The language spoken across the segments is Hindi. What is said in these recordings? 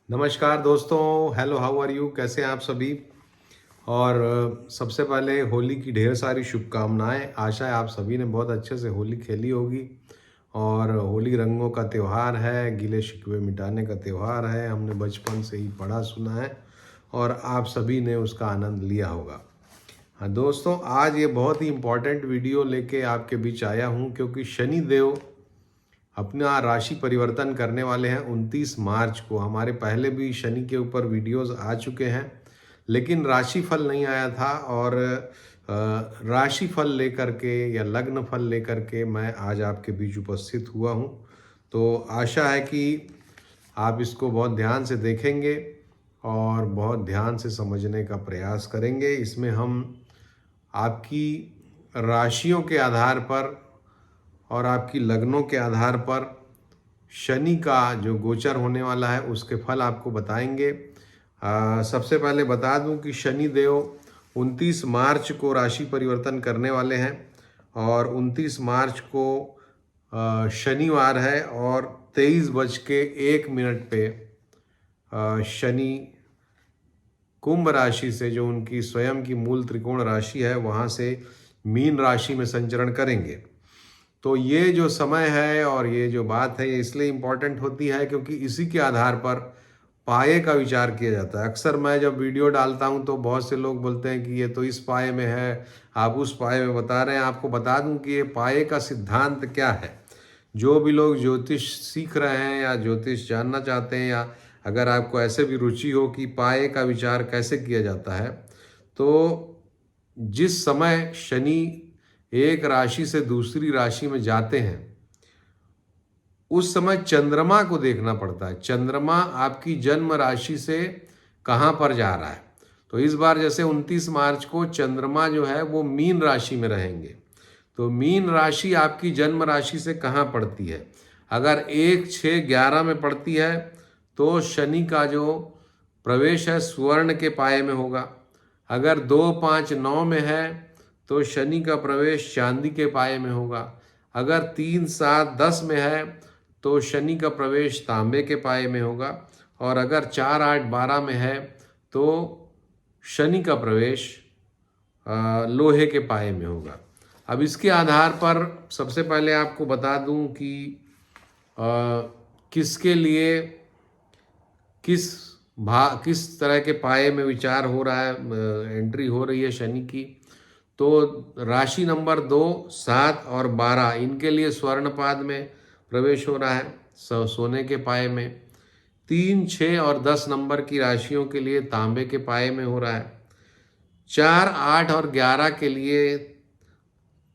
नमस्कार दोस्तों, हेलो, हाउ आर यू, कैसे हैं आप सभी। और सबसे पहले होली की ढेर सारी शुभकामनाएं। आशा है आप सभी ने बहुत अच्छे से होली खेली होगी। और होली रंगों का त्यौहार है, गिले शिकवे मिटाने का त्यौहार है। हमने बचपन से ही पढ़ा सुना है और आप सभी ने उसका आनंद लिया होगा। हाँ दोस्तों, आज ये बहुत ही इम्पोर्टेंट वीडियो लेके आपके बीच आया हूँ क्योंकि शनि देव अपना राशि परिवर्तन करने वाले हैं 29 मार्च को। हमारे पहले भी शनि के ऊपर वीडियोस आ चुके हैं, लेकिन राशि फल नहीं आया था। और राशि फल लेकर के या लग्न फल लेकर के मैं आज आपके बीच उपस्थित हुआ हूं। तो आशा है कि आप इसको बहुत ध्यान से देखेंगे और बहुत ध्यान से समझने का प्रयास करेंगे। इसमें हम आपकी राशियों के आधार पर और आपकी लग्नों के आधार पर शनि का जो गोचर होने वाला है उसके फल आपको बताएंगे। सबसे पहले बता दूं कि शनि देव 29 मार्च को राशि परिवर्तन करने वाले हैं और 29 मार्च को शनिवार है और 23:01 पे शनि कुंभ राशि से, जो उनकी स्वयं की मूल त्रिकोण राशि है, वहाँ से मीन राशि में संचरण करेंगे। तो ये जो समय है और ये जो बात है ये इसलिए इम्पोर्टेंट होती है क्योंकि इसी के आधार पर पाए का विचार किया जाता है। अक्सर मैं जब वीडियो डालता हूं तो बहुत से लोग बोलते हैं कि ये तो इस पाए में है, आप उस पाए में बता रहे हैं। आपको बता दूं कि ये पाए का सिद्धांत क्या है। जो भी लोग ज्योतिष सीख रहे हैं या ज्योतिष जानना चाहते हैं, या अगर आपको ऐसे भी रुचि हो कि पाए का विचार कैसे किया जाता है, तो जिस समय शनि एक राशि से दूसरी राशि में जाते हैं उस समय चंद्रमा को देखना पड़ता है। चंद्रमा आपकी जन्म राशि से कहाँ पर जा रहा है। तो इस बार जैसे 29 मार्च को चंद्रमा जो है वो मीन राशि में रहेंगे। तो मीन राशि आपकी जन्म राशि से कहाँ पड़ती है। अगर 1, 6, 11 में पड़ती है तो शनि का जो प्रवेश है स्वर्ण के पाए में होगा। अगर 2, 5, 9 में है तो शनि का प्रवेश चांदी के पाए में होगा। अगर 3, 7, 10 में है तो शनि का प्रवेश तांबे के पाए में होगा। और अगर 4, 8, 12 में है तो शनि का प्रवेश लोहे के पाए में होगा। अब इसके आधार पर सबसे पहले आपको बता दूं कि किसके लिए किस तरह के पाए में विचार हो रहा है, एंट्री हो रही है शनि की। तो राशि नंबर 2, 7 और 12 इनके लिए स्वर्णपाद में प्रवेश हो रहा है, सोने के पाए में। 3, 6 और 10 नंबर की राशियों के लिए तांबे के पाए में हो रहा है। 4, 8 और 11 के लिए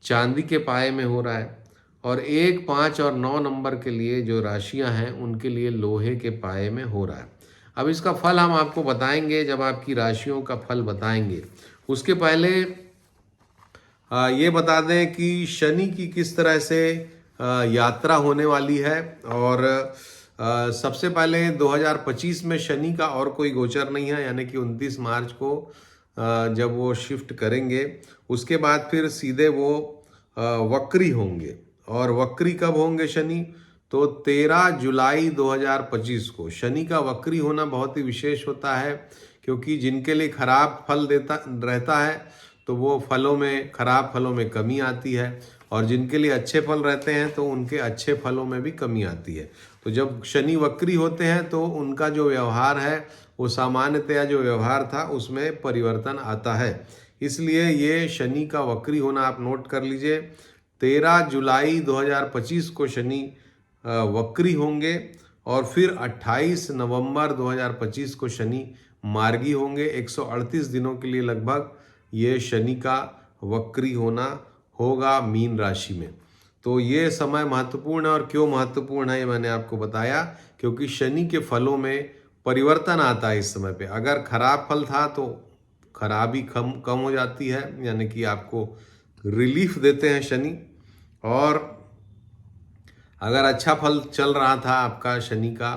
चांदी के पाए में हो रहा है। और 1, 5 और 9 नंबर के लिए जो राशियां हैं उनके लिए लोहे के पाए में हो रहा है। अब इसका फल हम आपको बताएंगे जब आपकी राशियों का फल बताएंगे। उसके पहले ये बता दें कि शनि की किस तरह से यात्रा होने वाली है। और सबसे पहले 2025 में शनि का और कोई गोचर नहीं है, यानी कि 29 मार्च को जब वो शिफ्ट करेंगे उसके बाद फिर सीधे वो वक्री होंगे। और वक्री कब होंगे शनि, तो 13 जुलाई 2025 को। शनि का वक्री होना बहुत ही विशेष होता है क्योंकि जिनके लिए खराब फल देता रहता है तो वो फलों में, खराब फलों में कमी आती है, और जिनके लिए अच्छे फल रहते हैं तो उनके अच्छे फलों में भी कमी आती है। तो जब शनि वक्री होते हैं तो उनका जो व्यवहार है वो सामान्यतया जो व्यवहार था उसमें परिवर्तन आता है। इसलिए ये शनि का वक्री होना आप नोट कर लीजिए। 13 जुलाई 2025 को शनि वक्री होंगे और फिर 28 नवंबर 2025 को शनि मार्गी होंगे। 138 दिनों के लिए लगभग ये शनि का वक्री होना होगा मीन राशि में। तो ये समय महत्वपूर्ण है। और क्यों महत्वपूर्ण है ये मैंने आपको बताया, क्योंकि शनि के फलों में परिवर्तन आता है इस समय पे। अगर खराब फल था तो खराबी कम हो जाती है, यानी कि आपको रिलीफ देते हैं शनि। और अगर अच्छा फल चल रहा था आपका शनि का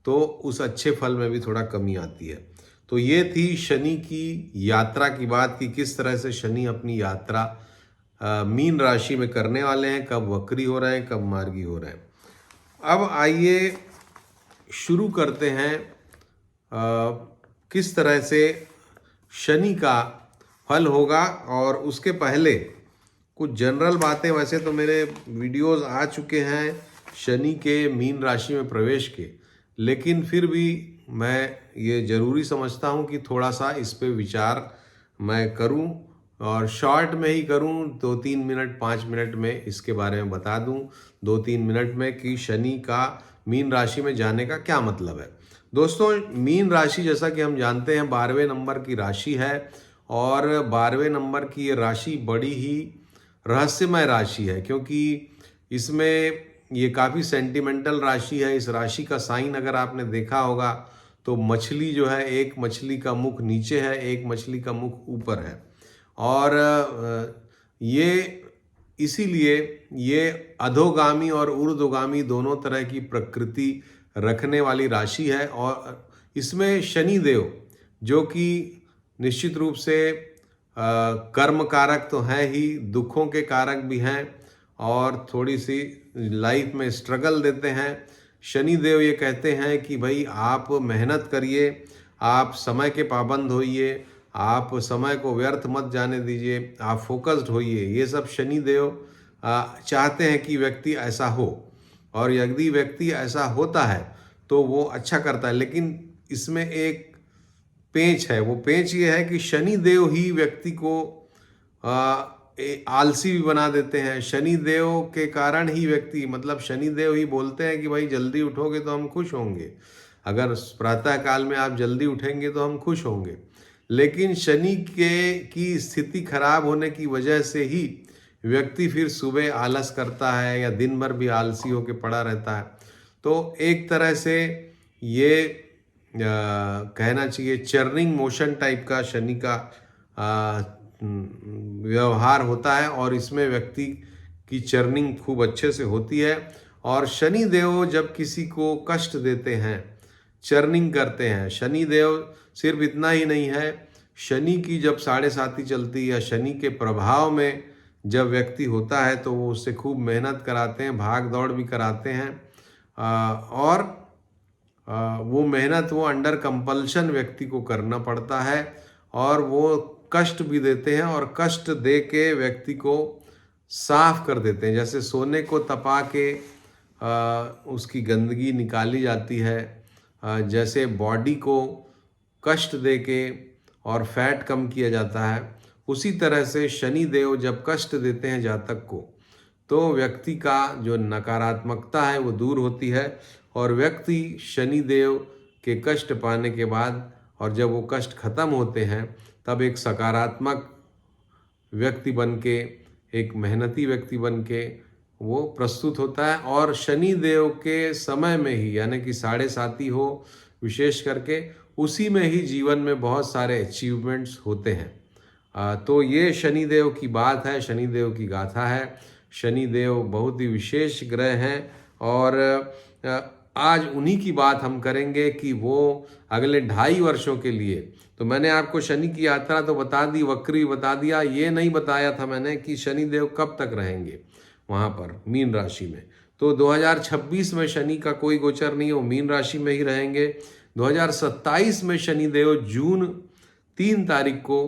तो उस अच्छे फल में भी थोड़ा कमी आती है। तो ये थी शनि की यात्रा की बात, कि किस तरह से शनि अपनी यात्रा मीन राशि में करने वाले हैं, कब वक्री हो रहे हैं, कब मार्गी हो रहे हैं। अब आइए शुरू करते हैं किस तरह से शनि का फल होगा। और उसके पहले कुछ जनरल बातें, वैसे तो मेरे वीडियोस आ चुके हैं शनि के मीन राशि में प्रवेश के, लेकिन फिर भी मैं ये ज़रूरी समझता हूँ कि थोड़ा सा इस पे विचार मैं करूँ और शॉर्ट में ही करूँ, 2-3 मिनट 5 मिनट में इसके बारे में बता दूँ 2-3 मिनट में कि शनि का मीन राशि में जाने का क्या मतलब है। दोस्तों, मीन राशि जैसा कि हम जानते हैं 12वें नंबर की राशि है और 12वें नंबर की ये राशि बड़ी ही रहस्यमय राशि है, क्योंकि इसमें ये काफ़ी सेंटिमेंटल राशि है। इस राशि का साइन अगर आपने देखा होगा तो मछली जो है, एक मछली का मुख नीचे है, एक मछली का मुख ऊपर है। और ये इसीलिए ये अधोगामी और ऊर्ध्वगामी दोनों तरह की प्रकृति रखने वाली राशि है। और इसमें शनि देव, जो कि निश्चित रूप से कर्म कारक तो हैं ही, दुखों के कारक भी हैं और थोड़ी सी लाइफ में स्ट्रगल देते हैं। शनि देव ये कहते हैं कि भाई आप मेहनत करिए, आप समय के पाबंद होइए, आप समय को व्यर्थ मत जाने दीजिए, आप फोकस्ड होइए। ये सब शनि देव चाहते हैं कि व्यक्ति ऐसा हो, और यदि व्यक्ति ऐसा होता है तो वो अच्छा करता है। लेकिन इसमें एक पेंच है, वो पेंच ये है कि शनि देव ही व्यक्ति को आलसी भी बना देते हैं। शनि देव के कारण ही व्यक्ति, मतलब शनि देव ही बोलते हैं कि भाई जल्दी उठोगे तो हम खुश होंगे, अगर प्रातः काल में आप जल्दी उठेंगे तो हम खुश होंगे। लेकिन शनि के की स्थिति खराब होने की वजह से ही व्यक्ति फिर सुबह आलस करता है या दिन भर भी आलसी होकर पड़ा रहता है। तो एक तरह से ये कहना चाहिए चर्निंग मोशन टाइप का शनि का व्यवहार होता है, और इसमें व्यक्ति की चर्निंग खूब अच्छे से होती है। और शनि देव जब किसी को कष्ट देते हैं, चर्निंग करते हैं, शनि देव सिर्फ इतना ही नहीं है, शनि की जब 7.5 चलती या शनि के प्रभाव में जब व्यक्ति होता है तो वो उससे खूब मेहनत कराते हैं, भाग दौड़ भी कराते हैं, और वो मेहनत वो अंडर कंपल्शन व्यक्ति को करना पड़ता है, और वो कष्ट भी देते हैं और कष्ट दे के व्यक्ति को साफ कर देते हैं। जैसे सोने को तपा के उसकी गंदगी निकाली जाती है, जैसे बॉडी को कष्ट दे के और फैट कम किया जाता है, उसी तरह से शनि देव जब कष्ट देते हैं जातक को तो व्यक्ति का जो नकारात्मकता है वो दूर होती है, और व्यक्ति शनि देव के कष्ट पाने के बाद और जब वो कष्ट खत्म होते हैं तब एक सकारात्मक व्यक्ति बन के, एक मेहनती व्यक्ति बन के वो प्रस्तुत होता है। और शनि देव के समय में ही, यानी कि 7.5 हो विशेष करके, उसी में ही जीवन में बहुत सारे अचीवमेंट्स होते हैं। तो ये शनि देव की बात है, शनि देव की गाथा है। शनि देव बहुत ही विशेष ग्रह हैं, और आज उन्हीं की बात हम करेंगे कि वो अगले 2.5 वर्षों के लिए, तो मैंने आपको शनि की यात्रा तो बता दी, वक्री बता दिया, ये नहीं बताया था मैंने कि शनि देव कब तक रहेंगे वहाँ पर मीन राशि में। तो 2026 में शनि का कोई गोचर नहीं है, वो मीन राशि में ही रहेंगे। 2027 में शनि देव जून 3 तारीख को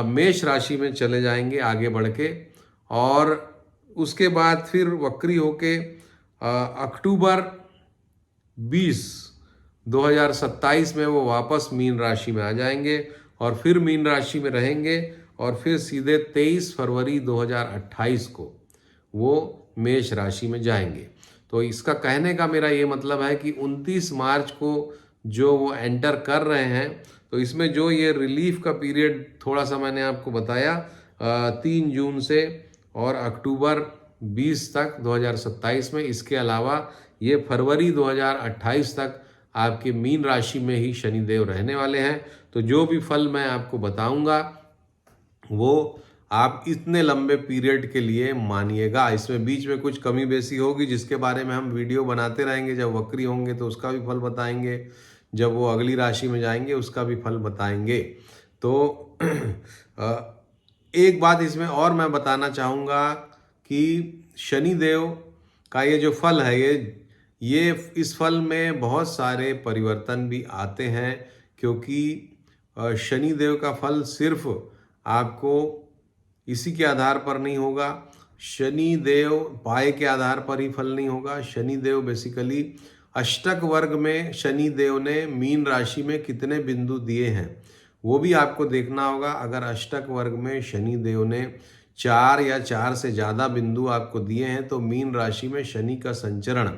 मेष राशि में चले जाएंगे आगे बढ़ के, और उसके बाद फिर वक्री होके अक्टूबर 20 2027 में वो वापस मीन राशि में आ जाएंगे और फिर मीन राशि में रहेंगे, और फिर सीधे 23 फरवरी 2028 को वो मेष राशि में जाएंगे। तो इसका कहने का मेरा ये मतलब है कि 29 मार्च को जो वो एंटर कर रहे हैं, तो इसमें जो ये रिलीफ का पीरियड थोड़ा सा मैंने आपको बताया 3 जून से और अक्टूबर 20 तक 2027 में, इसके अलावा ये फरवरी 2028 तक आपके मीन राशि में ही शनिदेव रहने वाले हैं। तो जो भी फल मैं आपको बताऊंगा वो आप इतने लंबे पीरियड के लिए मानिएगा। इसमें बीच में कुछ कमी बेसी होगी जिसके बारे में हम वीडियो बनाते रहेंगे। जब वक्री होंगे तो उसका भी फल बताएंगे, जब वो अगली राशि में जाएंगे उसका भी फल बताएंगे। तो एक बात इसमें और मैं बताना चाहूँगा कि शनिदेव का ये जो फल है ये इस फल में बहुत सारे परिवर्तन भी आते हैं, क्योंकि शनि देव का फल सिर्फ आपको इसी के आधार पर नहीं होगा, शनि देव पाए के आधार पर ही फल नहीं होगा। शनि देव बेसिकली अष्टक वर्ग में शनि देव ने मीन राशि में कितने बिंदु दिए हैं वो भी आपको देखना होगा। अगर अष्टक वर्ग में शनि देव ने 4 या 4 से ज़्यादा बिंदु आपको दिए हैं तो मीन राशि में शनि का संचरण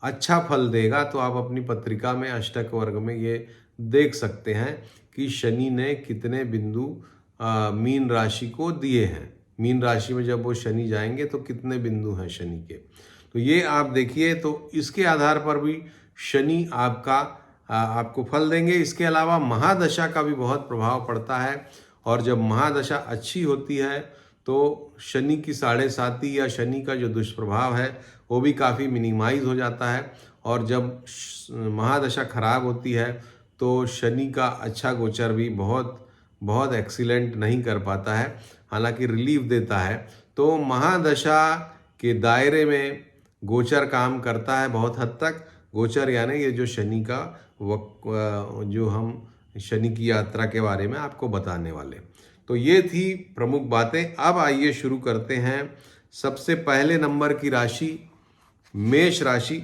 अच्छा फल देगा। तो आप अपनी पत्रिका में अष्टक वर्ग में ये देख सकते हैं कि शनि ने कितने बिंदु मीन राशि को दिए हैं। मीन राशि में जब वो शनि जाएंगे तो कितने बिंदु हैं शनि के, तो ये आप देखिए। तो इसके आधार पर भी शनि आपको फल देंगे। इसके अलावा महादशा का भी बहुत प्रभाव पड़ता है, और जब महादशा अच्छी होती है तो शनि की 7.5 या शनि का जो दुष्प्रभाव है वो भी काफ़ी मिनिमाइज हो जाता है। और जब महादशा खराब होती है तो शनि का अच्छा गोचर भी बहुत बहुत एक्सीलेंट नहीं कर पाता है, हालांकि रिलीफ देता है। तो महादशा के दायरे में गोचर काम करता है बहुत हद तक। गोचर यानी ये जो शनि का जो हम शनि की यात्रा के बारे में आपको बताने वाले। तो ये थी प्रमुख बातें। अब आइए शुरू करते हैं। सबसे पहले नंबर की राशि मेष राशि,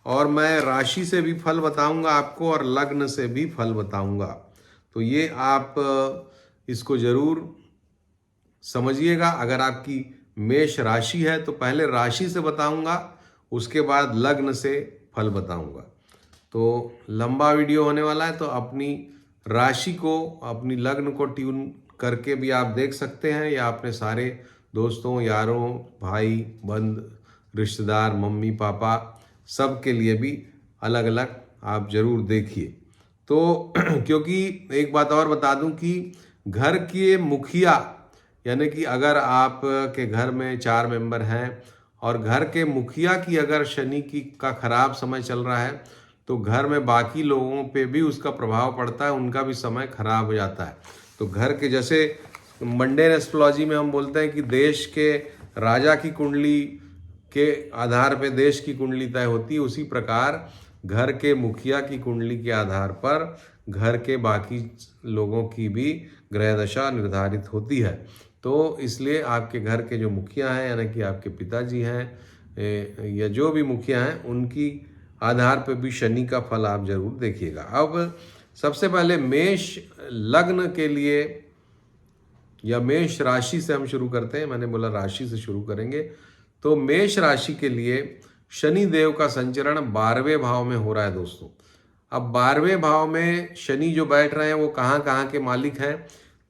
और मैं राशि से भी फल बताऊंगा आपको और लग्न से भी फल बताऊंगा। तो ये आप इसको ज़रूर समझिएगा। अगर आपकी मेष राशि है तो पहले राशि से बताऊंगा, उसके बाद लग्न से फल बताऊंगा। तो लंबा वीडियो होने वाला है, तो अपनी राशि को अपनी लग्न को ट्यून करके भी आप देख सकते हैं, या अपने सारे दोस्तों यारों भाई बंद रिश्तेदार मम्मी पापा सब के लिए भी अलग अलग आप ज़रूर देखिए। तो क्योंकि एक बात और बता दूं कि घर के मुखिया, यानी कि अगर आप के घर में 4 मेंबर हैं और घर के मुखिया की अगर शनि का खराब समय चल रहा है तो घर में बाकी लोगों पे भी उसका प्रभाव पड़ता है, उनका भी समय खराब हो जाता है। तो घर के, जैसे मंडेन एस्ट्रोलॉजी में हम बोलते हैं कि देश के राजा की कुंडली के आधार पे देश की कुंडली तय होती है, उसी प्रकार घर के मुखिया की कुंडली के आधार पर घर के बाकी लोगों की भी ग्रह दशा निर्धारित होती है। तो इसलिए आपके घर के जो मुखिया हैं, यानी कि आपके पिताजी हैं या जो भी मुखिया हैं, उनकी आधार पर भी शनि का फल आप जरूर देखिएगा। अब सबसे पहले मेष लग्न के लिए या मेष राशि से हम शुरू करते हैं। मैंने बोला राशि से शुरू करेंगे। तो मेष राशि के लिए शनि देव का संचरण 12वें भाव में हो रहा है दोस्तों। अब 12वें भाव में शनि जो बैठ रहे हैं वो कहाँ कहाँ के मालिक हैं,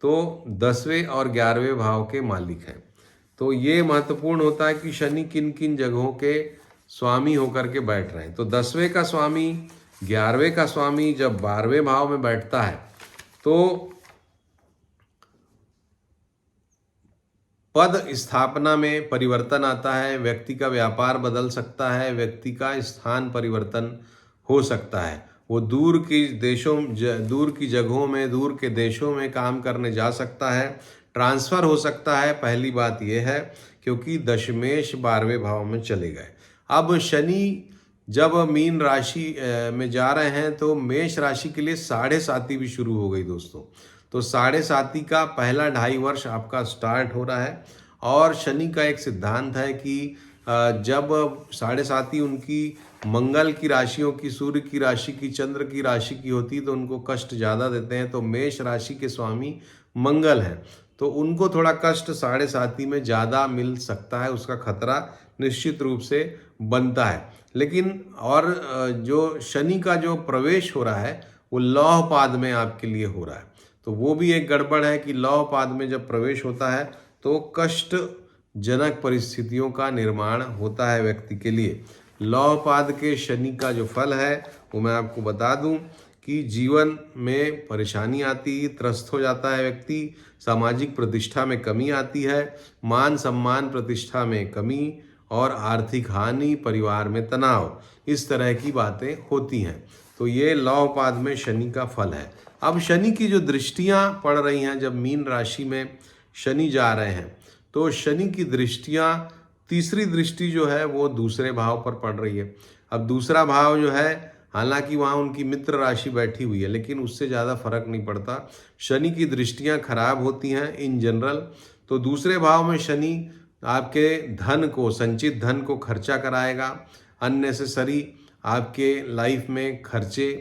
तो 10वें और 11वें भाव के मालिक हैं। तो ये महत्वपूर्ण होता है कि शनि किन किन जगहों के स्वामी होकर के बैठ रहे हैं। तो 10वें का स्वामी 11वें का स्वामी जब 12वें भाव में बैठता है तो पद स्थापना में परिवर्तन आता है, व्यक्ति का व्यापार बदल सकता है, व्यक्ति का स्थान परिवर्तन हो सकता है। वो दूर की जगहों में, दूर के देशों में काम करने जा सकता है, ट्रांसफ़र हो सकता है। पहली बात यह है क्योंकि दशमेश 12वें भाव में चले गए। अब शनि जब मीन राशि में जा रहे हैं तो मेष राशि के लिए 7.5 भी शुरू हो गई दोस्तों। तो 7.5 का पहला 2.5 वर्ष आपका स्टार्ट हो रहा है। और शनि का एक सिद्धांत है कि जब 7.5 उनकी मंगल की राशियों की, सूर्य की राशि की, चंद्र की राशि की होती तो उनको कष्ट ज़्यादा देते हैं। तो मेष राशि के स्वामी मंगल हैं, तो उनको थोड़ा कष्ट 7.5 में ज़्यादा मिल सकता है, उसका खतरा निश्चित रूप से बनता है। लेकिन और जो शनि का जो प्रवेश हो रहा है वो लौह पाद में आपके लिए हो रहा है। तो वो भी एक गड़बड़ है कि लौह पाद में जब प्रवेश होता है तो कष्टजनक परिस्थितियों का निर्माण होता है व्यक्ति के लिए। लौह पाद के शनि का जो फल है वो मैं आपको बता दूं कि जीवन में परेशानी आती, त्रस्त हो जाता है व्यक्ति, सामाजिक प्रतिष्ठा में कमी आती है, मान सम्मान प्रतिष्ठा में कमी और आर्थिक हानि, परिवार में तनाव, इस तरह की बातें होती हैं। तो ये लौह पाद में शनि का फल है। अब शनि की जो दृष्टियां पड़ रही हैं, जब मीन राशि में शनि जा रहे हैं तो शनि की दृष्टियां, तीसरी दृष्टि जो है वो दूसरे भाव पर पड़ रही है। अब दूसरा भाव जो है, हालांकि वहाँ उनकी मित्र राशि बैठी हुई है, लेकिन उससे ज़्यादा फर्क नहीं पड़ता। शनि की दृष्टियाँ खराब होती हैं इन जनरल। तो दूसरे भाव में शनि आपके धन को, संचित धन को खर्चा कराएगा। अननेसेसरी आपके लाइफ में खर्चे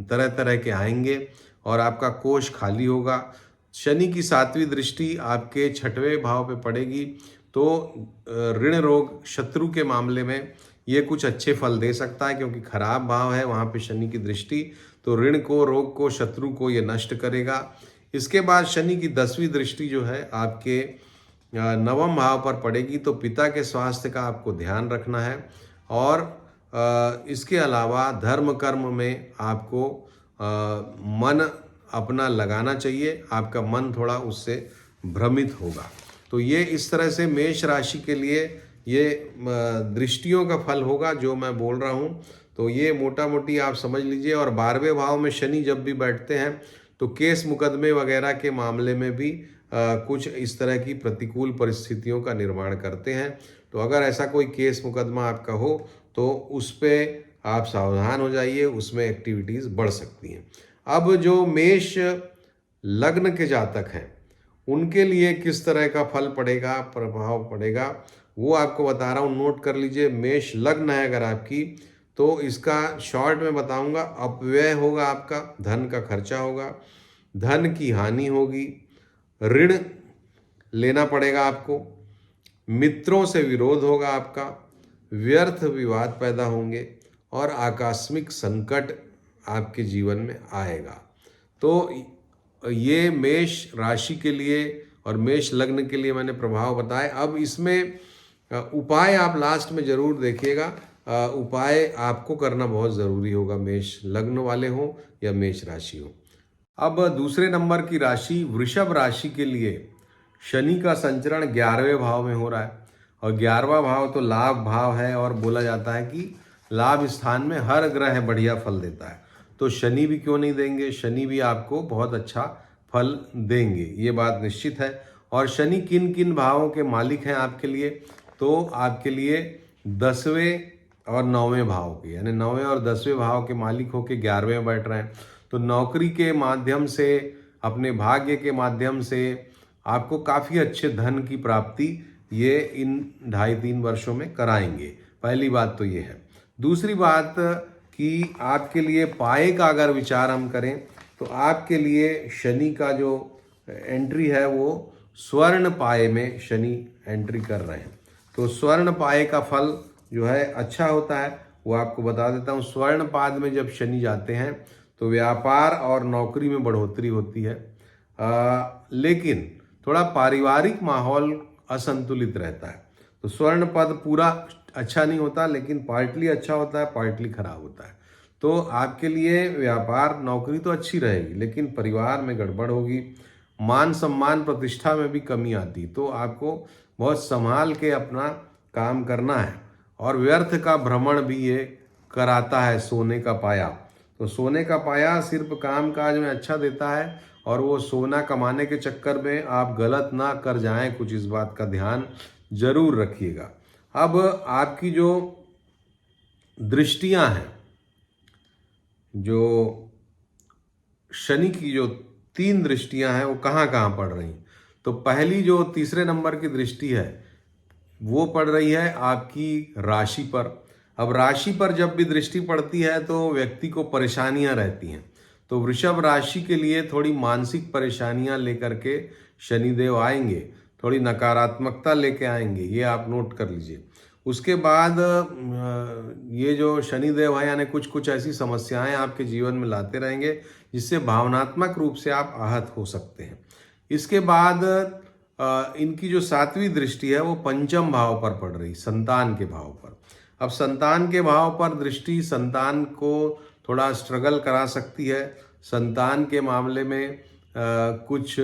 तरह तरह के आएंगे और आपका कोष खाली होगा। शनि की 7वीं दृष्टि आपके 6वें भाव पे पड़ेगी, तो ऋण रोग शत्रु के मामले में ये कुछ अच्छे फल दे सकता है, क्योंकि खराब भाव है वहाँ पे शनि की दृष्टि, तो ऋण को, रोग को, शत्रु को ये नष्ट करेगा। इसके बाद शनि की 10वीं दृष्टि जो है आपके 9वें भाव पर पड़ेगी, तो पिता के स्वास्थ्य का आपको ध्यान रखना है। और इसके अलावा धर्म कर्म में आपको मन अपना लगाना चाहिए, आपका मन थोड़ा उससे भ्रमित होगा। तो ये इस तरह से मेष राशि के लिए ये दृष्टियों का फल होगा जो मैं बोल रहा हूँ। तो ये मोटा मोटी आप समझ लीजिए। और 12वें भाव में शनि जब भी बैठते हैं तो केस मुकदमे वगैरह के मामले में भी कुछ इस तरह की प्रतिकूल परिस्थितियों का निर्माण करते हैं। तो अगर ऐसा कोई केस मुकदमा आपका हो तो उस पर आप सावधान हो जाइए, उसमें एक्टिविटीज़ बढ़ सकती हैं। अब जो मेष लग्न के जातक हैं उनके लिए किस तरह का फल पड़ेगा, प्रभाव पड़ेगा, वो आपको बता रहा हूँ, नोट कर लीजिए। मेष लग्न है अगर आपकी, तो इसका शॉर्ट में बताऊंगा। अपव्यय होगा, आपका धन का खर्चा होगा, धन की हानि होगी, ऋण लेना पड़ेगा आपको, मित्रों से विरोध होगा आपका, व्यर्थ विवाद पैदा होंगे और आकस्मिक संकट आपके जीवन में आएगा। तो ये मेष राशि के लिए और मेष लग्न के लिए मैंने प्रभाव बताए। अब इसमें उपाय आप लास्ट में जरूर देखिएगा। उपाय आपको करना बहुत ज़रूरी होगा, मेष लग्न वाले हो या मेष राशि हो। अब दूसरे नंबर की राशि वृषभ राशि के लिए शनि का संचरण 11वें भाव में हो रहा है, और 11वां भाव तो लाभ भाव है, और बोला जाता है कि लाभ स्थान में हर ग्रह बढ़िया फल देता है। तो शनि भी क्यों नहीं देंगे, शनि भी आपको बहुत अच्छा फल देंगे, ये बात निश्चित है। और शनि किन किन भावों के मालिक हैं आपके लिए, तो आपके लिए 10वें और 9वें भाव के, यानी 9वें और 10वें भाव के मालिक होके 11वें में बैठ रहे हैं। तो नौकरी के माध्यम से, अपने भाग्य के माध्यम से आपको काफ़ी अच्छे धन की प्राप्ति ये इन 2.5-3 वर्षों में कराएंगे। पहली बात तो ये है। दूसरी बात कि आपके लिए पाए का अगर विचार हम करें तो आपके लिए शनि का जो एंट्री है वो स्वर्ण पाए में शनि एंट्री कर रहे हैं। तो स्वर्ण पाए का फल जो है अच्छा होता है, वो आपको बता देता हूँ। स्वर्ण पाद में जब शनि जाते हैं तो व्यापार और नौकरी में बढ़ोतरी होती है, लेकिन थोड़ा पारिवारिक माहौल असंतुलित रहता है। तो स्वर्ण पद पूरा अच्छा नहीं होता, लेकिन पार्टली अच्छा होता है, पार्टली खराब होता है। तो आपके लिए व्यापार नौकरी तो अच्छी रहेगी, लेकिन परिवार में गड़बड़ होगी, मान सम्मान प्रतिष्ठा में भी कमी आती। तो आपको बहुत संभाल के अपना काम करना है। और व्यर्थ का भ्रमण भी ये कराता है सोने का पाया। तो सोने का पाया सिर्फ काम काज में अच्छा देता है, और वो सोना कमाने के चक्कर में आप गलत ना कर जाएं, कुछ इस बात का ध्यान जरूर रखिएगा। अब आपकी जो दृष्टियां हैं, जो शनि की जो 3 दृष्टियां हैं वो कहाँ कहाँ पड़ रही, तो पहली जो तीसरे नंबर की दृष्टि है वो पड़ रही है आपकी राशि पर। अब राशि पर जब भी दृष्टि पड़ती है तो व्यक्ति को परेशानियां रहती हैं। तो वृषभ राशि के लिए थोड़ी मानसिक परेशानियां लेकर के शनिदेव आएंगे, थोड़ी नकारात्मकता लेके आएंगे, ये आप नोट कर लीजिए। उसके बाद ये जो शनिदेव है, यानी कुछ कुछ ऐसी समस्याएं आपके जीवन में लाते रहेंगे जिससे भावनात्मक रूप से आप आहत हो सकते हैं। इसके बाद इनकी जो 7वीं दृष्टि है वो पंचम भाव पर पड़ रही, संतान के भाव पर। अब संतान के भाव पर दृष्टि संतान को थोड़ा स्ट्रगल करा सकती है। संतान के मामले में कुछ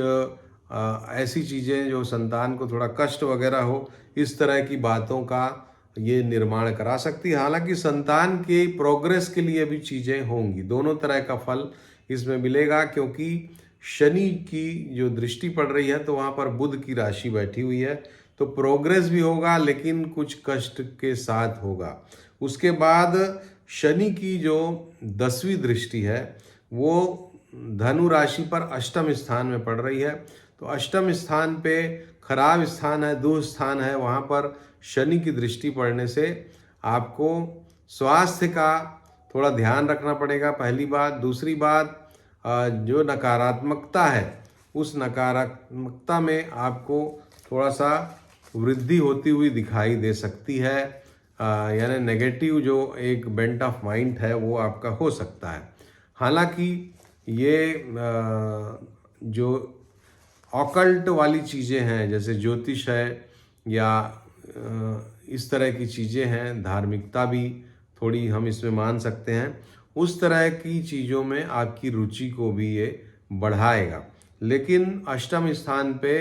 ऐसी चीज़ें जो संतान को थोड़ा कष्ट वगैरह हो, इस तरह की बातों का ये निर्माण करा सकती है। हालांकि संतान के प्रोग्रेस के लिए भी चीज़ें होंगी, दोनों तरह का फल इसमें मिलेगा, क्योंकि शनि की जो दृष्टि पड़ रही है तो वहाँ पर बुध की राशि बैठी हुई है। तो प्रोग्रेस भी होगा, लेकिन कुछ कष्ट के साथ होगा। उसके बाद शनि की जो 10वीं दृष्टि है वो धनु राशि पर अष्टम स्थान में पड़ रही है। तो अष्टम स्थान पे खराब स्थान है, दुह स्थान है, वहाँ पर शनि की दृष्टि पड़ने से आपको स्वास्थ्य का थोड़ा ध्यान रखना पड़ेगा, पहली बात। दूसरी बात, जो नकारात्मकता है उस नकारात्मकता में आपको थोड़ा सा वृद्धि होती हुई दिखाई दे सकती है, यानी नेगेटिव जो एक बेंट ऑफ माइंड है वो आपका हो सकता है। हालांकि ये जो ऑकल्ट वाली चीज़ें हैं जैसे ज्योतिष है या इस तरह की चीज़ें हैं, धार्मिकता भी थोड़ी हम इसमें मान सकते हैं, उस तरह की चीज़ों में आपकी रुचि को भी ये बढ़ाएगा। लेकिन अष्टम स्थान पे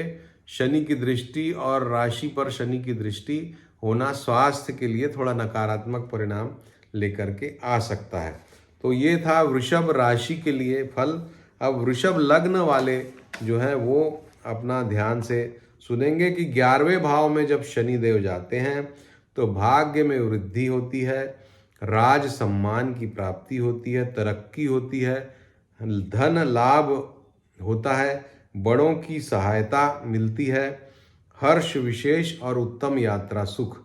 शनि की दृष्टि और राशि पर शनि की दृष्टि होना स्वास्थ्य के लिए थोड़ा नकारात्मक परिणाम लेकर के आ सकता है। तो ये था वृषभ राशि के लिए फल। अब वृषभ लग्न वाले जो हैं वो अपना ध्यान से सुनेंगे कि 11वें भाव में जब शनि देव जाते हैं तो भाग्य में वृद्धि होती है, राज सम्मान की प्राप्ति होती है, तरक्की होती है, धन लाभ होता है, बड़ों की सहायता मिलती है, हर्ष विशेष और उत्तम यात्रा सुख।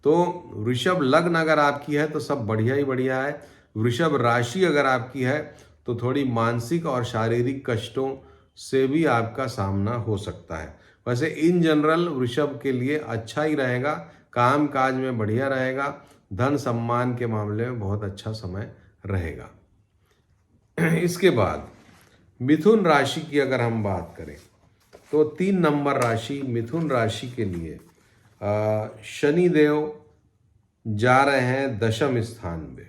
तो वृषभ लग्न अगर आपकी है तो सब बढ़िया ही बढ़िया है। वृषभ राशि अगर आपकी है तो थोड़ी मानसिक और शारीरिक कष्टों से भी आपका सामना हो सकता है। वैसे इन जनरल वृषभ के लिए अच्छा ही रहेगा, काम काज में बढ़िया रहेगा, धन सम्मान के मामले में बहुत अच्छा समय रहेगा। इसके बाद मिथुन राशि की अगर हम बात करें तो 3 नंबर राशि मिथुन राशि के लिए शनि देव जा रहे हैं दशम स्थान में,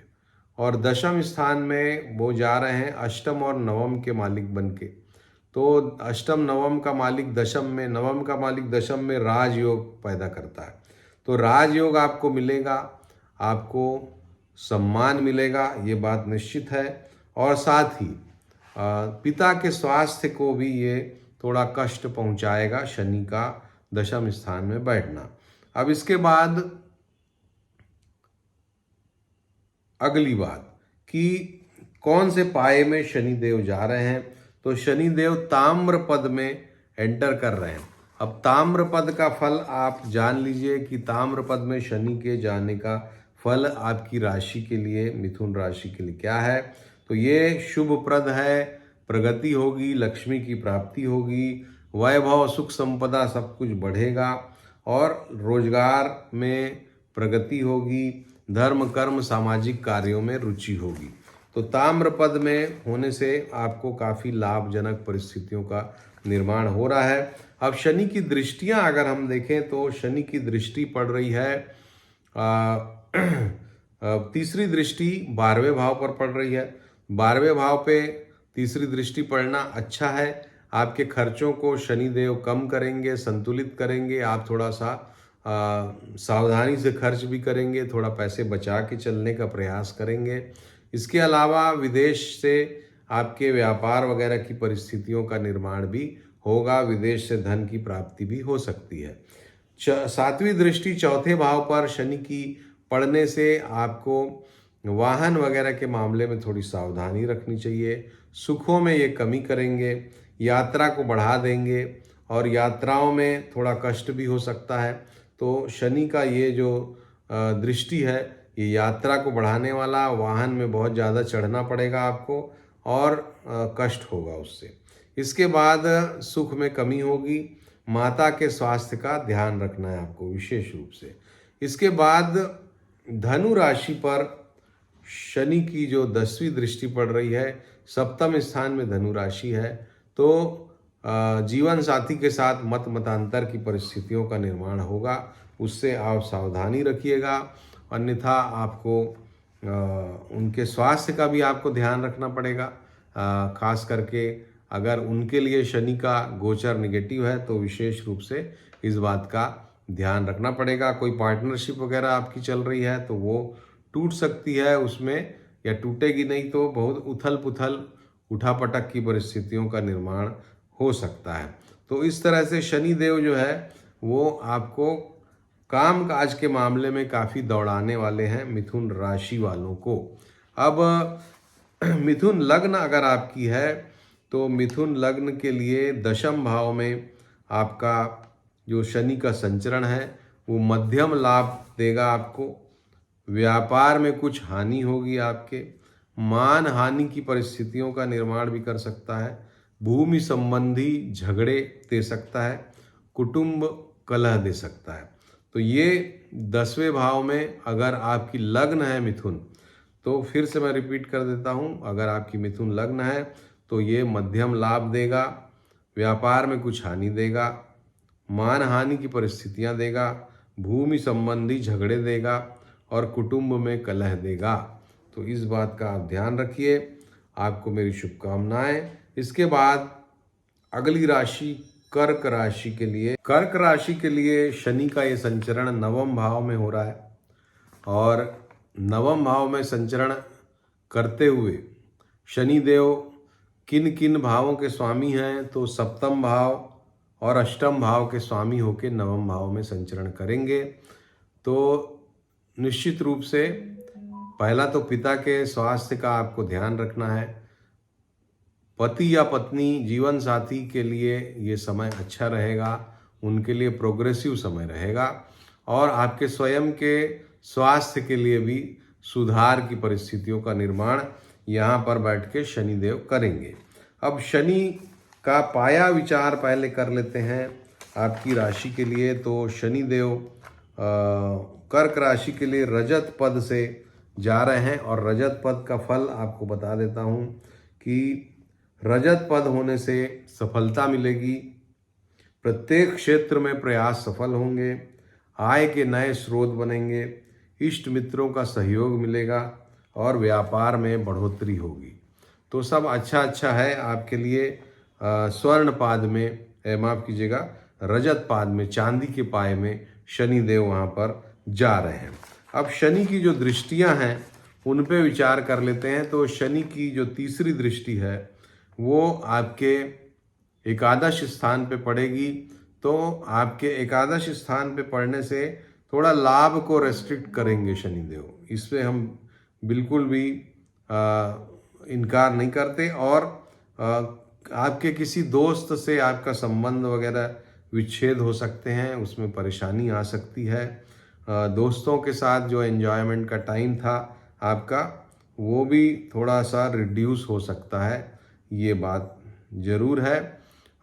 और दशम स्थान में वो जा रहे हैं अष्टम और नवम के मालिक बन के। तो अष्टम नवम का मालिक दशम में, नवम का मालिक दशम में राजयोग पैदा करता है। तो राजयोग आपको मिलेगा, आपको सम्मान मिलेगा, ये बात निश्चित है। और साथ ही पिता के स्वास्थ्य को भी ये थोड़ा कष्ट पहुंचाएगा शनि का दशम स्थान में बैठना। अब इसके बाद अगली बात कि कौन से पाए में शनि देव जा रहे हैं, तो शनि देव ताम्र पद में एंटर कर रहे हैं। अब ताम्र पद का फल आप जान लीजिए कि ताम्र पद में शनि के जाने का फल आपकी राशि के लिए, मिथुन राशि के लिए क्या है। तो ये शुभप्रद है, प्रगति होगी, लक्ष्मी की प्राप्ति होगी, वैभव सुख संपदा सब कुछ बढ़ेगा और रोजगार में प्रगति होगी, धर्म कर्म सामाजिक कार्यों में रुचि होगी। तो ताम्र पद में होने से आपको काफ़ी लाभजनक परिस्थितियों का निर्माण हो रहा है। अब शनि की दृष्टियां अगर हम देखें तो शनि की दृष्टि पड़ रही है, तीसरी दृष्टि 12वें भाव पर पड़ रही है। 12वें भाव पे तीसरी दृष्टि पड़ना अच्छा है। आपके खर्चों को शनिदेव कम करेंगे, संतुलित करेंगे। आप थोड़ा सा सावधानी से खर्च भी करेंगे, थोड़ा पैसे बचा के चलने का प्रयास करेंगे। इसके अलावा विदेश से आपके व्यापार वगैरह की परिस्थितियों का निर्माण भी होगा, विदेश से धन की प्राप्ति भी हो सकती है। 7वीं दृष्टि 4थे भाव पर शनि की पड़ने से आपको वाहन वगैरह के मामले में थोड़ी सावधानी रखनी चाहिए। सुखों में ये कमी करेंगे, यात्रा को बढ़ा देंगे और यात्राओं में थोड़ा कष्ट भी हो सकता है। तो शनि का ये जो दृष्टि है ये यात्रा को बढ़ाने वाला, वाहन में बहुत ज़्यादा चढ़ना पड़ेगा आपको और कष्ट होगा उससे। इसके बाद सुख में कमी होगी, माता के स्वास्थ्य का ध्यान रखना है आपको विशेष रूप से। इसके बाद धनु राशि पर शनि की जो 10वीं दृष्टि पड़ रही है, सप्तम स्थान में धनु राशि है। तो जीवन साथी के साथ मत मतांतर की परिस्थितियों का निर्माण होगा, उससे आप सावधानी रखिएगा। अन्यथा आपको उनके स्वास्थ्य का भी आपको ध्यान रखना पड़ेगा, खास करके अगर उनके लिए शनि का गोचर नेगेटिव है तो विशेष रूप से इस बात का ध्यान रखना पड़ेगा। कोई पार्टनरशिप वगैरह आपकी चल रही है तो वो टूट सकती है उसमें, या टूटेगी नहीं तो बहुत उथल पुथल उठापटक की परिस्थितियों का निर्माण हो सकता है। तो इस तरह से शनि देव जो है वो आपको काम काज के मामले में काफ़ी दौड़ाने वाले हैं मिथुन राशि वालों को। अब मिथुन लग्न अगर आपकी है तो मिथुन लग्न के लिए दशम भाव में आपका जो शनि का संचरण है वो मध्यम लाभ देगा आपको। व्यापार में कुछ हानि होगी आपके, मान हानि की परिस्थितियों का निर्माण भी कर सकता है, भूमि संबंधी झगड़े दे सकता है, कुटुंब कलह दे सकता है। तो ये 10वें भाव में अगर आपकी लग्न है मिथुन, तो फिर से मैं रिपीट कर देता हूँ, अगर आपकी मिथुन लग्न है तो ये मध्यम लाभ देगा, व्यापार में कुछ हानि देगा, मान हानि की परिस्थितियाँ देगा, भूमि संबंधी झगड़े देगा और कुटुंब में कलह देगा। तो इस बात का आप ध्यान रखिए। आपको मेरी शुभकामनाएं। इसके बाद अगली राशि कर्क राशि के लिए। कर्क राशि के लिए शनि का ये संचरण नवम भाव में हो रहा है और नवम भाव में संचरण करते हुए शनि देव किन किन भावों के स्वामी हैं, तो सप्तम भाव और अष्टम भाव के स्वामी होकर नवम भाव में संचरण करेंगे। तो निश्चित रूप से पहला तो पिता के स्वास्थ्य का आपको ध्यान रखना है। पति या पत्नी जीवन साथी के लिए ये समय अच्छा रहेगा, उनके लिए प्रोग्रेसिव समय रहेगा और आपके स्वयं के स्वास्थ्य के लिए भी सुधार की परिस्थितियों का निर्माण यहाँ पर बैठ के शनिदेव करेंगे। अब शनि का पाया विचार पहले कर लेते हैं आपकी राशि के लिए। तो शनिदेव कर्क राशि के लिए रजत पद से जा रहे हैं और रजत पद का फल आपको बता देता हूँ कि रजत पद होने से सफलता मिलेगी, प्रत्येक क्षेत्र में प्रयास सफल होंगे, आय के नए स्रोत बनेंगे, इष्ट मित्रों का सहयोग मिलेगा और व्यापार में बढ़ोतरी होगी। तो सब अच्छा है आपके लिए। स्वर्ण पाद में, माफ कीजिएगा, रजत पाद में, चांदी के पाए में शनि देव वहाँ पर जा रहे हैं। अब शनि की जो दृष्टियाँ हैं उन पे विचार कर लेते हैं। तो शनि की जो तीसरी दृष्टि है वो आपके एकादश स्थान पे पड़ेगी। तो आपके एकादश स्थान पे पड़ने से थोड़ा लाभ को रेस्ट्रिक्ट करेंगे शनिदेव, इससे हम बिल्कुल भी इनकार नहीं करते। और आपके किसी दोस्त से आपका संबंध वगैरह विच्छेद हो सकते हैं, उसमें परेशानी आ सकती है। दोस्तों के साथ जो एन्जॉयमेंट का टाइम था आपका, वो भी थोड़ा सा रिड्यूस हो सकता है, ये बात जरूर है।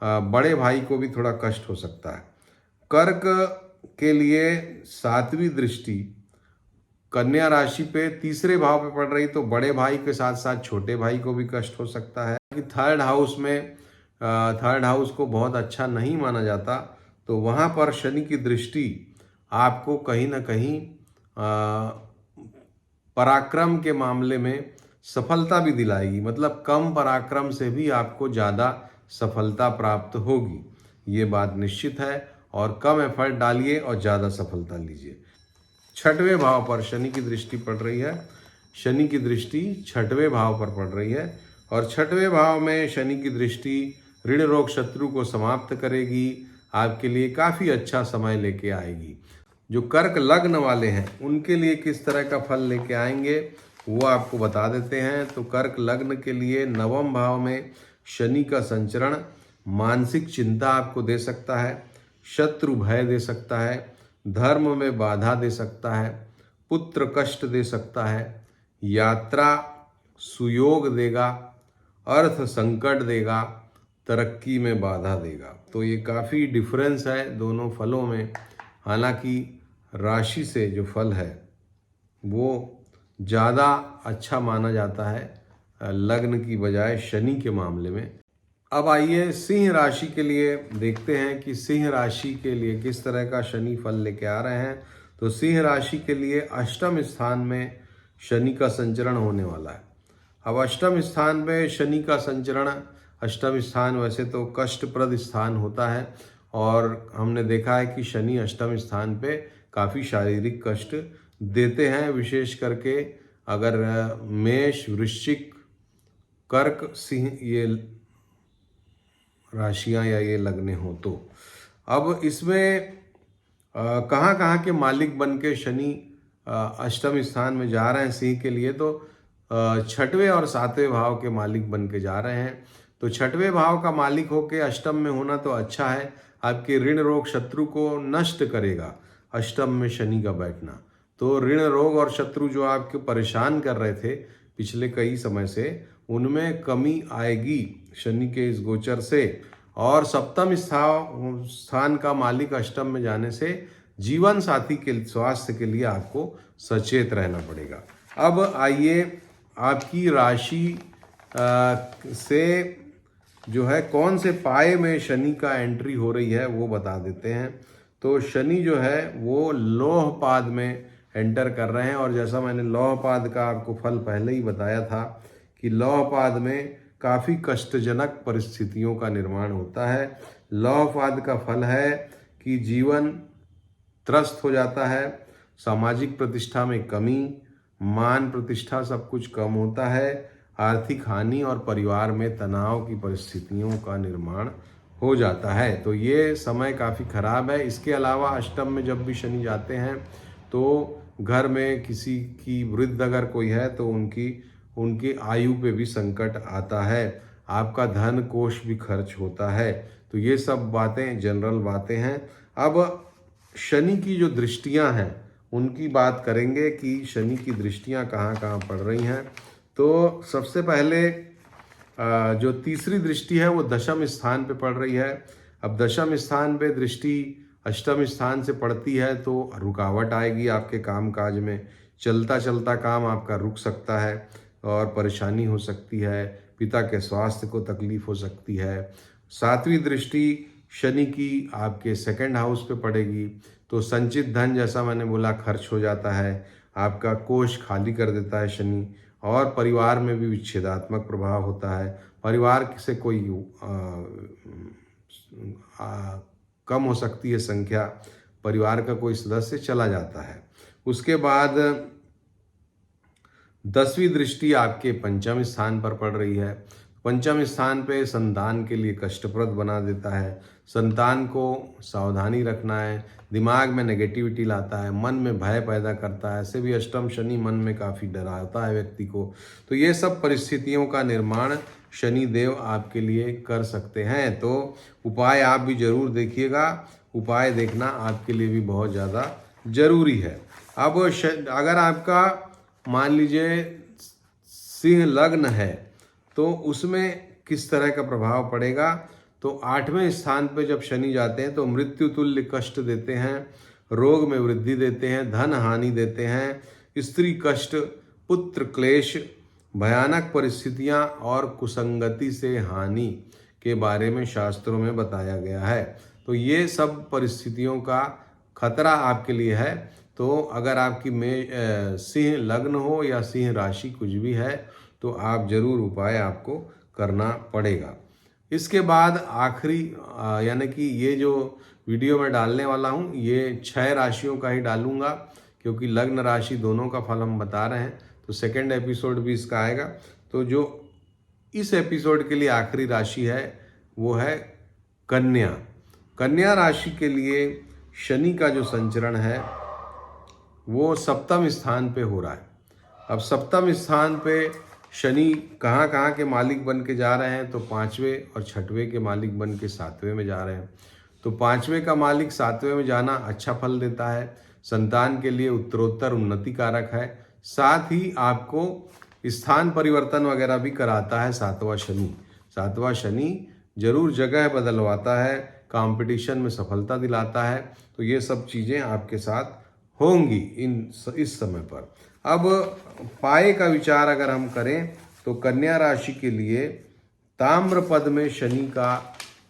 बड़े भाई को भी थोड़ा कष्ट हो सकता है। कर्क के लिए 7वीं दृष्टि कन्या राशि पे तीसरे भाव पे पड़ रही, तो बड़े भाई के साथ साथ छोटे भाई को भी कष्ट हो सकता है कि थर्ड हाउस को बहुत अच्छा नहीं माना जाता। तो वहाँ पर शनि की दृष्टि आपको कहीं ना कहीं पराक्रम के मामले में सफलता भी दिलाएगी, मतलब कम पराक्रम से भी आपको ज़्यादा सफलता प्राप्त होगी, ये बात निश्चित है। और कम एफर्ट डालिए और ज़्यादा सफलता लीजिए। 6वें भाव पर शनि की दृष्टि पड़ रही है। शनि की दृष्टि 6वें भाव पर पड़ रही है और 6वें भाव में शनि की दृष्टि ऋण रोग शत्रु को समाप्त करेगी, आपके लिए काफ़ी अच्छा समय लेके आएगी। जो कर्क लग्न वाले हैं उनके लिए किस तरह का फल लेके आएंगे वो आपको बता देते हैं। तो कर्क लग्न के लिए नवम भाव में शनि का संचरण मानसिक चिंता आपको दे सकता है, शत्रु भय दे सकता है, धर्म में बाधा दे सकता है, पुत्र कष्ट दे सकता है, यात्रा सुयोग देगा, अर्थ संकट देगा, तरक्की में बाधा देगा। तो ये काफ़ी डिफरेंस है दोनों फलों में। हालांकि राशि से जो फल है वो ज़्यादा अच्छा माना जाता है लग्न की बजाय शनि के मामले में। अब आइए सिंह राशि के लिए देखते हैं कि सिंह राशि के लिए किस तरह का शनि फल लेके आ रहे हैं। तो सिंह राशि के लिए अष्टम स्थान में शनि का संचरण होने वाला है। अब अष्टम स्थान पे शनि का संचरण, अष्टम स्थान वैसे तो कष्टप्रद स्थान होता है और हमने देखा है कि शनि अष्टम स्थान पे काफ़ी शारीरिक कष्ट देते हैं, विशेष करके अगर मेष, वृश्चिक, कर्क, सिंह ये राशियां या ये लग्ने हो तो। अब इसमें कहाँ कहाँ के मालिक बन के शनि अष्टम स्थान में जा रहे हैं सिंह के लिए, तो छठवें और सातवें भाव के मालिक बन के जा रहे हैं। तो छठवें भाव का मालिक होके अष्टम में होना तो अच्छा है, आपके ऋण रोग शत्रु को नष्ट करेगा अष्टम में शनि का बैठना। तो ऋण रोग और शत्रु जो आपको परेशान कर रहे थे पिछले कई समय से, उनमें कमी आएगी शनि के इस गोचर से। और सप्तम स्थान का मालिक अष्टम में जाने से जीवन साथी के स्वास्थ्य के लिए आपको सचेत रहना पड़ेगा। अब आइए आपकी राशि से जो है कौन से पाए में शनि का एंट्री हो रही है वो बता देते हैं। तो शनि जो है वो लौह पाद में एंटर कर रहे हैं, और जैसा मैंने लौह पाद का आपको फल पहले ही बताया था कि लौह पाद में काफ़ी कष्टजनक परिस्थितियों का निर्माण होता है। लौह पाद का फल है कि जीवन त्रस्त हो जाता है, सामाजिक प्रतिष्ठा में कमी, मान प्रतिष्ठा सब कुछ कम होता है, आर्थिक हानि और परिवार में तनाव की परिस्थितियों का निर्माण हो जाता है। तो ये समय काफ़ी खराब है। इसके अलावा अष्टम में जब भी शनि जाते हैं तो घर में किसी की वृद्ध अगर कोई है तो उनकी आयु पे भी संकट आता है, आपका धन कोष भी खर्च होता है। तो ये सब बातें जनरल बातें हैं। अब शनि की जो दृष्टियां हैं उनकी बात करेंगे कि शनि की दृष्टियां कहाँ कहाँ पड़ रही हैं। तो सबसे पहले जो तीसरी दृष्टि है वो दशम स्थान पे पड़ रही है। अब दशम स्थान पे दृष्टि अष्टम स्थान से पड़ती है तो रुकावट आएगी आपके काम काज में, चलता चलता काम आपका रुक सकता है और परेशानी हो सकती है, पिता के स्वास्थ्य को तकलीफ हो सकती है। सातवीं दृष्टि शनि की आपके सेकंड हाउस पे पड़ेगी तो संचित धन जैसा मैंने बोला खर्च हो जाता है, आपका कोष खाली कर देता है शनि, और परिवार में भी विच्छेदात्मक प्रभाव होता है। परिवार से कोई कम हो सकती है संख्या, परिवार का कोई सदस्य चला जाता है। उसके बाद 10वीं दृष्टि आपके पंचम स्थान पर पड़ रही है। पंचम स्थान पे संतान के लिए कष्टप्रद बना देता है, संतान को सावधानी रखना है, दिमाग में नेगेटिविटी लाता है, मन में भय पैदा करता है। ऐसे भी अष्टम शनि मन में काफ़ी डराता है व्यक्ति को। तो ये सब परिस्थितियों का निर्माण शनि देव आपके लिए कर सकते हैं। तो उपाय आप भी जरूर देखिएगा, उपाय देखना आपके लिए भी बहुत ज़्यादा जरूरी है। अब अगर आपका मान लीजिए सिंह लग्न है तो उसमें किस तरह का प्रभाव पड़ेगा। तो 8वें स्थान पे जब शनि जाते हैं तो मृत्यु तुल्य कष्ट देते हैं, रोग में वृद्धि देते हैं, धन हानि देते हैं, स्त्री कष्ट, पुत्र क्लेश, भयानक परिस्थितियां और कुसंगति से हानि के बारे में शास्त्रों में बताया गया है। तो ये सब परिस्थितियों का खतरा आपके लिए है। तो अगर आपकी में सिंह लग्न हो या सिंह राशि कुछ भी है तो आप जरूर उपाय आपको करना पड़ेगा। इसके बाद आखिरी यानी कि ये जो वीडियो मैं डालने वाला हूँ ये 6 राशियों का ही डालूंगा, क्योंकि लग्न राशि दोनों का फल हम बता रहे हैं। तो सेकंड एपिसोड भी इसका आएगा। तो जो इस एपिसोड के लिए आखिरी राशि है वो है कन्या। कन्या राशि के लिए शनि का जो संचरण है वो सप्तम स्थान पे हो रहा है। अब सप्तम स्थान पे शनि कहाँ कहाँ के मालिक बन के जा रहे हैं, तो 5वें और 6वें के मालिक बन के 7वें में जा रहे हैं। तो 5वें का मालिक 7वें में जाना अच्छा फल देता है, संतान के लिए उत्तरोत्तर उन्नति कारक है, साथ ही आपको स्थान परिवर्तन वगैरह भी कराता है 7वां शनि। 7वां शनि जरूर जगह बदलवाता है, कंपटीशन में सफलता दिलाता है। तो ये सब चीज़ें आपके साथ होंगी इस समय पर। अब पाए का विचार अगर हम करें तो कन्या राशि के लिए ताम्रपद में शनि का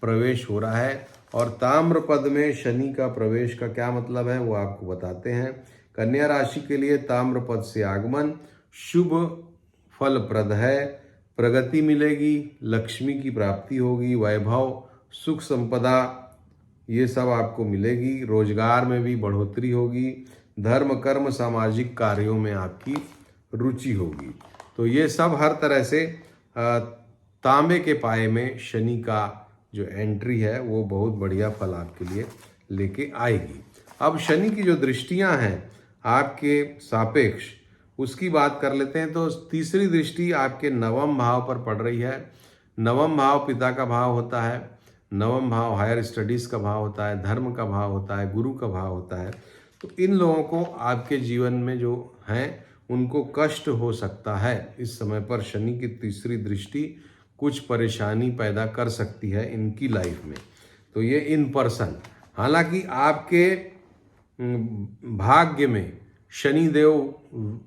प्रवेश हो रहा है, और ताम्रपद में शनि का प्रवेश का क्या मतलब है वो आपको बताते हैं। कन्या राशि के लिए ताम्रपद से आगमन शुभ फलप्रद है, प्रगति मिलेगी, लक्ष्मी की प्राप्ति होगी, वैभव, सुख संपदा ये सब आपको मिलेगी, रोजगार में भी बढ़ोतरी होगी, धर्म कर्म सामाजिक कार्यों में आपकी रुचि होगी। तो ये सब हर तरह से तांबे के पाए में शनि का जो एंट्री है वो बहुत बढ़िया फल आपके लिए लेके आएगी। अब शनि की जो दृष्टियां हैं आपके सापेक्ष, उसकी बात कर लेते हैं। तो तीसरी दृष्टि आपके नवम भाव पर पड़ रही है। नवम भाव पिता का भाव होता है, नवम भाव हायर स्टडीज का भाव होता है, धर्म का भाव होता है, गुरु का भाव होता है। तो इन लोगों को आपके जीवन में जो हैं उनको कष्ट हो सकता है। इस समय पर शनि की तीसरी दृष्टि कुछ परेशानी पैदा कर सकती है इनकी लाइफ में। तो ये इन पर्सन, हालांकि आपके भाग्य में शनि देव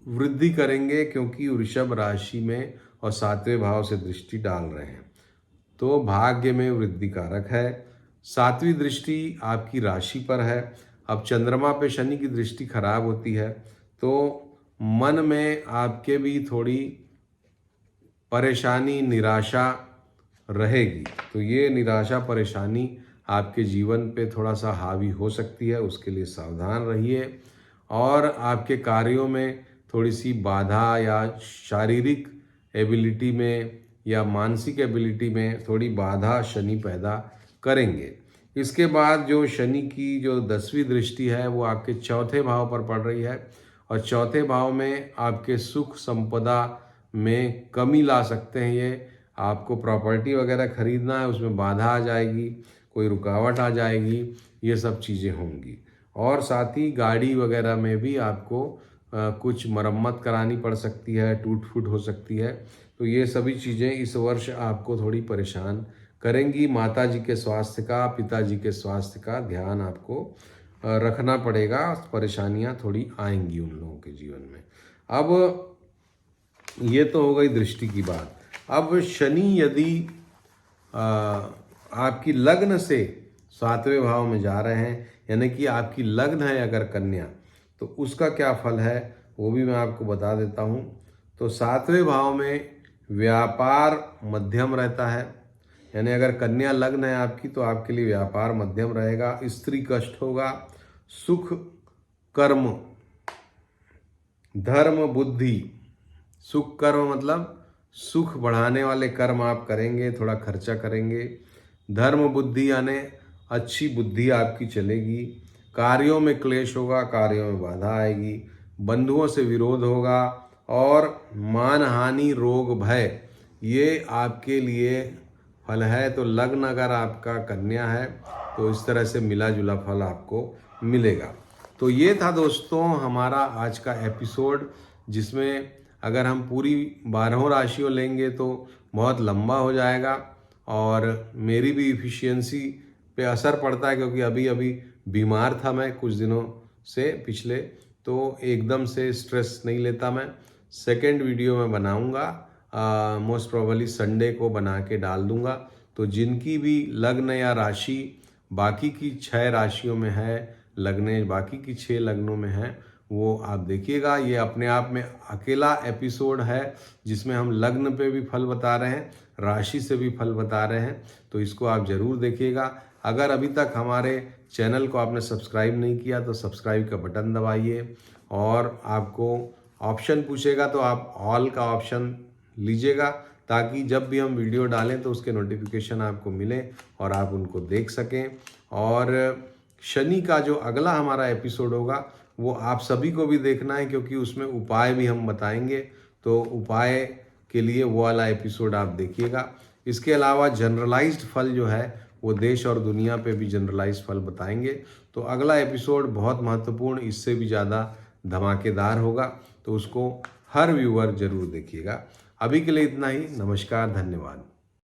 वृद्धि करेंगे क्योंकि वृषभ राशि में और 7वें भाव से दृष्टि डाल रहे हैं, तो भाग्य में वृद्धि कारक है। 7वीं दृष्टि आपकी राशि पर है। अब चंद्रमा पे शनि की दृष्टि खराब होती है तो मन में आपके भी थोड़ी परेशानी, निराशा रहेगी। तो ये निराशा, परेशानी आपके जीवन पे थोड़ा सा हावी हो सकती है, उसके लिए सावधान रहिए। और आपके कार्यों में थोड़ी सी बाधा या शारीरिक एबिलिटी में या मानसिक एबिलिटी में थोड़ी बाधा शनि पैदा करेंगे। इसके बाद जो शनि की जो 10वीं दृष्टि है वो आपके 4थे भाव पर पड़ रही है, और 4थे भाव में आपके सुख संपदा में कमी ला सकते हैं। ये आपको प्रॉपर्टी वगैरह खरीदना है, उसमें बाधा आ जाएगी, कोई रुकावट आ जाएगी, ये सब चीज़ें होंगी। और साथ ही गाड़ी वगैरह में भी आपको कुछ मरम्मत करानी पड़ सकती है, टूट फूट हो सकती है। तो ये सभी चीज़ें इस वर्ष आपको थोड़ी परेशान करेंगी। माता जी के स्वास्थ्य का, पिताजी के स्वास्थ्य का ध्यान आपको रखना पड़ेगा। परेशानियां थोड़ी आएंगी उन लोगों के जीवन में। अब ये तो हो गई दृष्टि की बात। अब शनि यदि आपकी लग्न से 7वें भाव में जा रहे हैं, यानी कि आपकी लग्न है अगर कन्या, तो उसका क्या फल है वो भी मैं आपको बता देता हूँ। तो 7वें भाव में व्यापार मध्यम रहता है, यानी अगर कन्या लग्न है आपकी तो आपके लिए व्यापार मध्यम रहेगा, स्त्री कष्ट होगा, सुख, कर्म, धर्म, बुद्धि। सुख कर्म मतलब सुख बढ़ाने वाले कर्म आप करेंगे, थोड़ा खर्चा करेंगे। धर्म बुद्धि यानी अच्छी बुद्धि आपकी चलेगी। कार्यों में क्लेश होगा, कार्यों में बाधा आएगी, बंधुओं से विरोध होगा, और मान हानि, रोग, भय, ये आपके लिए फल है। तो लग्न अगर आपका कन्या है तो इस तरह से मिला जुला फल आपको मिलेगा। तो ये था दोस्तों हमारा आज का एपिसोड, जिसमें अगर हम पूरी 12 राशियों लेंगे तो बहुत लंबा हो जाएगा और मेरी भी इफ़िशियंसी पे असर पड़ता है, क्योंकि अभी अभी बीमार था मैं कुछ दिनों से पिछले, तो एकदम से स्ट्रेस नहीं लेता मैं। सेकंड वीडियो मैं बनाऊंगा, मोस्ट प्रोबेबली संडे को बना के डाल दूंगा। तो जिनकी भी लग्न या राशि बाकी की 6 राशियों में है, लग्न बाकी की 6 लग्नों में है, वो आप देखिएगा। ये अपने आप में अकेला एपिसोड है जिसमें हम लग्न पे भी फल बता रहे हैं, राशि से भी फल बता रहे हैं, तो इसको आप ज़रूर देखिएगा। अगर अभी तक हमारे चैनल को आपने सब्सक्राइब नहीं किया तो सब्सक्राइब का बटन दबाइए, और आपको ऑप्शन पूछेगा तो आप ऑल का ऑप्शन लीजिएगा, ताकि जब भी हम वीडियो डालें तो उसके नोटिफिकेशन आपको मिले और आप उनको देख सकें। और शनि का जो अगला हमारा एपिसोड होगा वो आप सभी को भी देखना है, क्योंकि उसमें उपाय भी हम बताएंगे। तो उपाय के लिए वो वाला एपिसोड आप देखिएगा। इसके अलावा जनरलाइज्ड फल जो है वो देश और दुनिया पे भी जनरलाइज्ड फल बताएंगे। तो अगला एपिसोड बहुत महत्वपूर्ण, इससे भी ज़्यादा धमाकेदार होगा, तो उसको हर व्यूअर जरूर देखिएगा। अभी के लिए इतना ही। नमस्कार, धन्यवाद।